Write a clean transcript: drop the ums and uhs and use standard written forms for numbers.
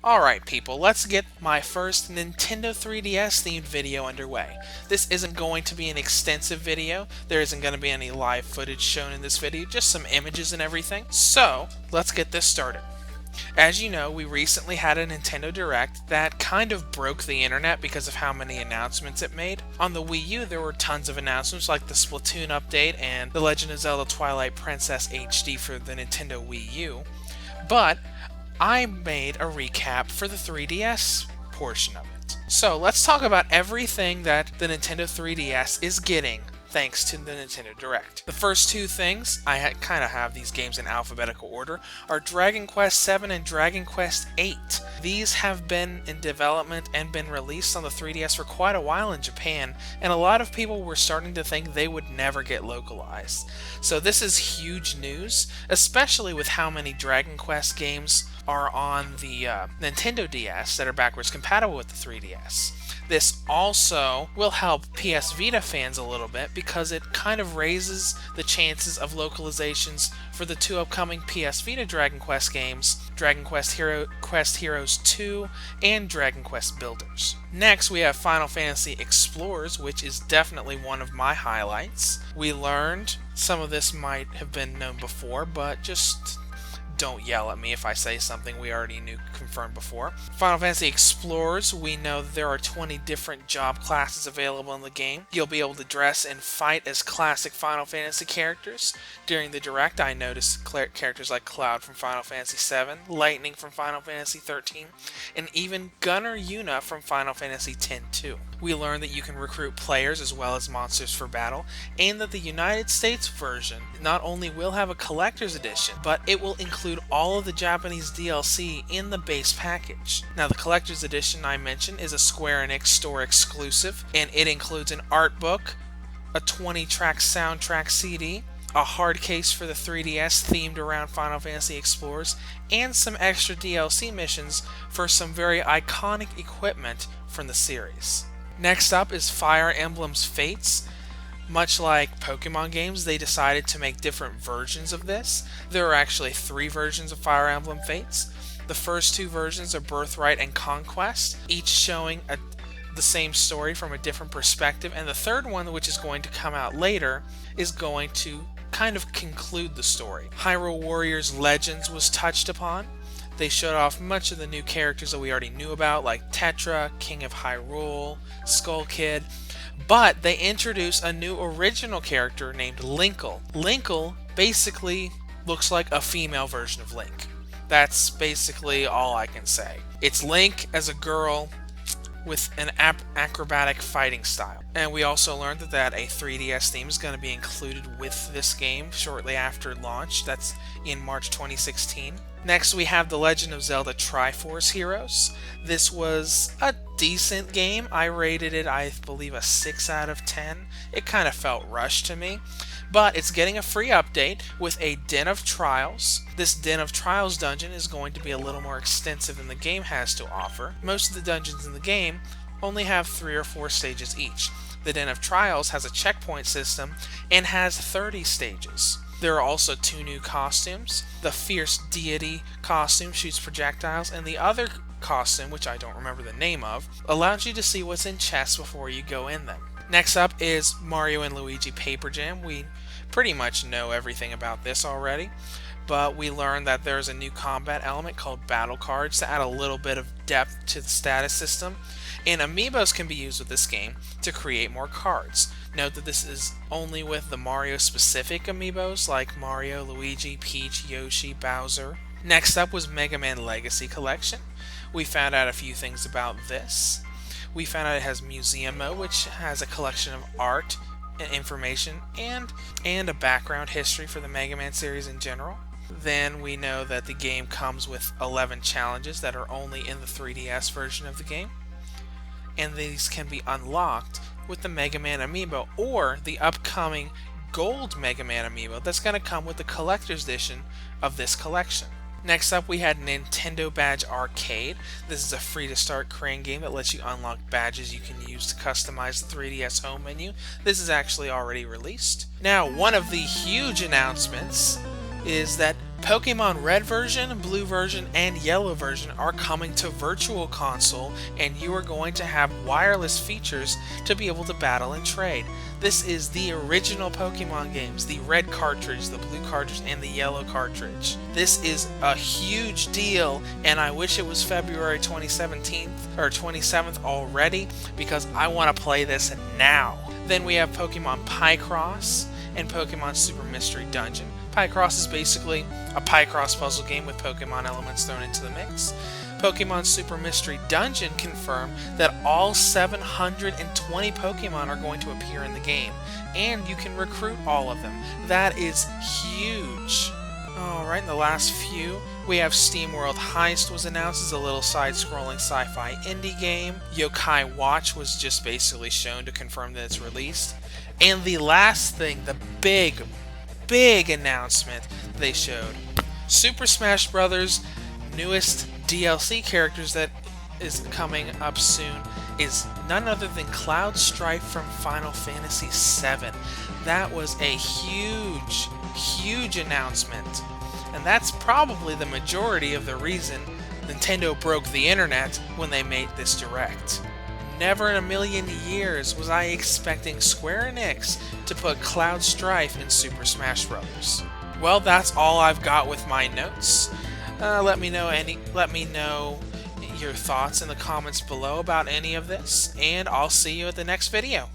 Alright people, let's get my first Nintendo 3DS themed video underway. This isn't going to be an extensive video, there isn't going to be any live footage shown in this video, just some images and everything. So, let's get this started. As you know, we recently had a Nintendo Direct that kind of broke the internet because of how many announcements it made. On the Wii U, there were tons of announcements like the Splatoon update and The Legend of Zelda Twilight Princess HD for the Nintendo Wii U. But I made a recap for the 3DS portion of it. So let's talk about everything that the Nintendo 3DS is getting thanks to the Nintendo Direct. The first two things, I kind of have these games in alphabetical order, are Dragon Quest VII and Dragon Quest VIII. These have been in development and been released on the 3DS for quite a while in Japan, and a lot of people were starting to think they would never get localized. So this is huge news, especially with how many Dragon Quest games are on the Nintendo DS that are backwards compatible with the 3DS. This also will help PS Vita fans a little bit because it kind of raises the chances of localizations for the two upcoming PS Vita Dragon Quest games, Dragon Quest Heroes 2 and Dragon Quest Builders. Next, we have Final Fantasy Explorers, which is definitely one of my highlights. We learned, some of this might have been known before, but just don't yell at me if I say something we already knew confirmed before. Final Fantasy Explorers, we know there are 20 different job classes available in the game. You'll be able to dress and fight as classic Final Fantasy characters. During the Direct, I noticed characters like Cloud from Final Fantasy VII, Lightning from Final Fantasy XIII, and even Gunner Yuna from Final Fantasy X-2. We learned that you can recruit players as well as monsters for battle, and that the United States version not only will have a collector's edition, but it will include all of the Japanese DLC in the base package. Now, the collector's edition I mentioned is a Square Enix store exclusive, and it includes an art book, a 20-track soundtrack CD, a hard case for the 3DS themed around Final Fantasy Explorers, and some extra DLC missions for some very iconic equipment from the series. Next up is Fire Emblem's Fates. Much like Pokemon games, they decided to make different versions of this. There are actually 3 versions of Fire Emblem Fates. The first 2 versions are Birthright and Conquest, each showing the same story from a different perspective, and the third one, which is going to come out later, is going to kind of conclude the story. Hyrule Warriors Legends was touched upon. They showed off much of the new characters that we already knew about, like Tetra, King of Hyrule, Skull Kid, but they introduced a new original character named Linkle. Linkle basically looks like a female version of Link. That's basically all I can say. It's Link as a girl with an acrobatic fighting style. And we also learned that a 3DS theme is going to be included with this game shortly after launch. That's in March 2016. Next, we have The Legend of Zelda Triforce Heroes. This was a decent game. I rated it, I believe, a 6 out of 10. It kind of felt rushed to me. But it's getting a free update with a Den of Trials. This Den of Trials dungeon is going to be a little more extensive than the game has to offer. Most of the dungeons in the game only have 3 or 4 stages each. The Den of Trials has a checkpoint system and has 30 stages. There are also 2 new costumes. The Fierce Deity costume shoots projectiles, and the other costume, which I don't remember the name of, allows you to see what's in chests before you go in them. Next up is Mario & Luigi Paper Jam. We pretty much know everything about this already, but we learned that there's a new combat element called Battle Cards to add a little bit of depth to the status system, and amiibos can be used with this game to create more cards. Note that this is only with the Mario-specific amiibos like Mario, Luigi, Peach, Yoshi, Bowser. Next up was Mega Man Legacy Collection. We found out a few things about this. We found out it has Museum Mode, which has a collection of art and information and a background history for the Mega Man series in general. Then we know that the game comes with 11 challenges that are only in the 3DS version of the game, and these can be unlocked with the Mega Man amiibo or the upcoming Gold Mega Man amiibo that's going to come with the collector's edition of this collection. Next up, we had Nintendo Badge Arcade. This is a free-to-start crane game that lets you unlock badges you can use to customize the 3DS home menu. This is actually already released. Now, one of the huge announcements is that Pokemon Red version, Blue version, and Yellow version are coming to Virtual Console, and you are going to have wireless features to be able to battle and trade. This is the original Pokemon games, the red cartridge, the blue cartridge, and the yellow cartridge. This is a huge deal, and I wish it was February 2017 or 27th already, because I want to play this now. Then we have Pokemon Picross and Pokemon Super Mystery Dungeon. Picross is basically a Picross puzzle game with Pokemon elements thrown into the mix. Pokemon Super Mystery Dungeon confirmed that all 720 Pokemon are going to appear in the game, and you can recruit all of them. That is huge. Alright, in the last few, we have SteamWorld Heist was announced as a little side-scrolling sci-fi indie game. Yokai Watch was just basically shown to confirm that it's released. And the last thing, the big announcement they showed, Super Smash Bros. Newest DLC characters that is coming up soon is none other than Cloud Strife from Final Fantasy VII. That was a huge announcement, and that's probably the majority of the reason Nintendo broke the internet when they made this direct. Never in a million years was I expecting Square Enix to put Cloud Strife in Super Smash Bros. Well, that's all I've got with my notes. Let me know your thoughts in the comments below about any of this, and I'll see you at the next video.